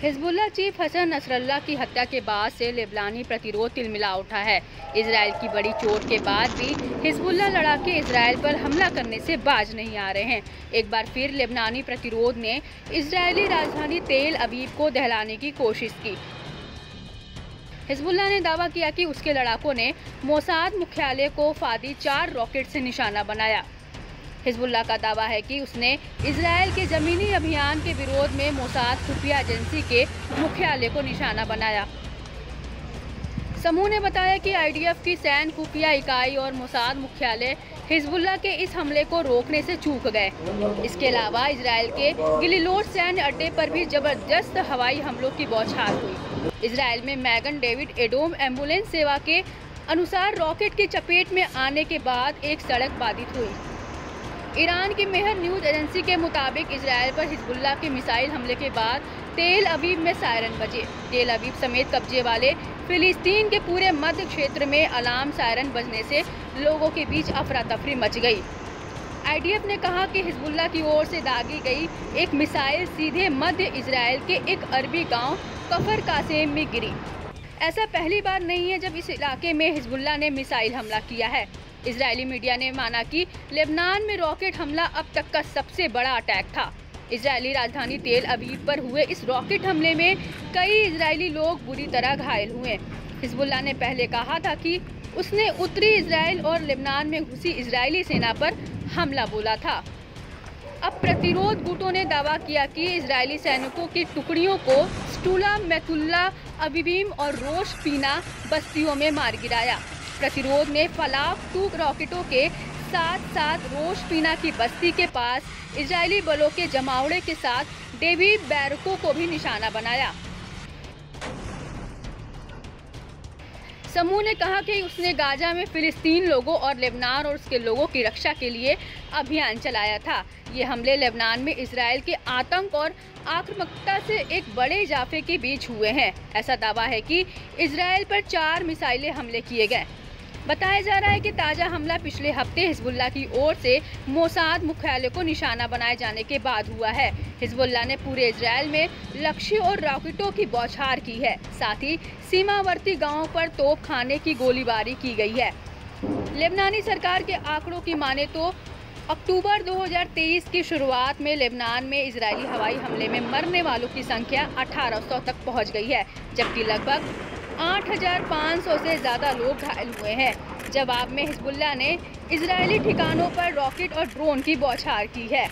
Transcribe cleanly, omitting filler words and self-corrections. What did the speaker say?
Hezbollah chief Hassan Nasrallah की हत्या के बाद से लेबनानी प्रतिरोध तिलमिला उठा है। इजराइल की बड़ी चोट के बाद भी हिजबुल्लाह लड़ाके इजराइल पर हमला करने से बाज नहीं आ रहे हैं। एक बार फिर लेबनानी प्रतिरोध ने इजरायली राजधानी तेल अवीव को दहलाने की कोशिश की। हिजबुल्लाह ने दावा किया कि उसके लड़ाकों ने मोसाद मुख्यालय को फादी 4 रॉकेट से निशाना बनाया। हिजबुल्लाह का दावा है कि उसने इजरायल के ज़मीनी अभियान के विरोध में मोसाद खुफिया एजेंसी के मुख्यालय को निशाना बनाया। समूह ने बताया कि आईडीएफ की सैन्य खुफिया इकाई और मोसाद मुख्यालय हिजबुल्लाह के इस हमले को रोकने से चूक गए। इसके अलावा इजरायल के गिलिलोड सैन्य अड्डे पर भी जबरदस्त हवाई हमलों की बौछार हुई। इजरायल में मैगन डेविड एडोम एम्बुलेंस सेवा के अनुसार रॉकेट की चपेट में आने के बाद एक सड़क बाधित हुई। ईरान की मेहर न्यूज़ एजेंसी के मुताबिक इजरायल पर हिजबुल्लाह के मिसाइल हमले के बाद तेल अवीव में सायरन बजे। तेल अवीव समेत कब्जे वाले फिलिस्तीन के पूरे मध्य क्षेत्र में अलार्म सायरन बजने से लोगों के बीच अफरा तफरी मच गई। आईडीएफ ने कहा कि हिजबुल्लाह की ओर से दागी गई एक मिसाइल सीधे मध्य इजरायल के एक अरबी गांव कफर कासेम में गिरी। ऐसा पहली बार नहीं है जब इस इलाके में हिजबुल्लाह ने मिसाइल हमला किया है। इजरायली मीडिया ने माना कि लेबनान में रॉकेट हमला अब तक का सबसे बड़ा अटैक था। इजरायली राजधानी तेल अवीव पर हुए इस रॉकेट हमले में कई इजरायली लोग बुरी तरह घायल हुए। हिजबुल्लाह ने पहले कहा था कि उसने उत्तरी इजरायल और लेबनान में घुसी इजरायली सेना पर हमला बोला था। अब प्रतिरोध गुटों ने दावा किया कि इजरायली सैनिकों की टुकड़ियों को स्टूला, मैतुल्ला, अबीबीम और रोश पीना बस्तियों में मार गिराया। प्रतिरोध ने फलाक 2 रॉकेटों के साथ साथ रोश पीना की बस्ती के पास इजरायली बलों के जमावड़े के साथ डेविड बैरकों को भी निशाना बनाया। समूह ने कहा कि उसने गाजा में फिलिस्तीन लोगों और लेबनान और उसके लोगों की रक्षा के लिए अभियान चलाया था। ये हमले लेबनान में इजरायल के आतंक और आक्रामकता से एक बड़े इजाफे के बीच हुए हैं। ऐसा दावा है कि इजरायल पर 4 मिसाइलें हमले किए गए। बताया जा रहा है कि ताज़ा हमला पिछले हफ्ते हिजबुल्लाह की ओर से मोसाद मुख्यालय को निशाना बनाए जाने के बाद हुआ है। हिजबुल्लाह ने पूरे इजरायल में लक्ष्य और रॉकेटों की बौछार की है। साथ ही सीमावर्ती गांवों पर तोप खाने की गोलीबारी की गई है। लेबनानी सरकार के आंकड़ों की माने तो अक्टूबर 2023 की शुरुआत में लेबनान में इजरायली हवाई हमले में मरने वालों की संख्या 1800 तक पहुंच गई है, जबकि लगभग 8500 से ज़्यादा लोग घायल हुए हैं। जवाब में हिजबुल्लाह ने इजरायली ठिकानों पर रॉकेट और ड्रोन की बौछार की है।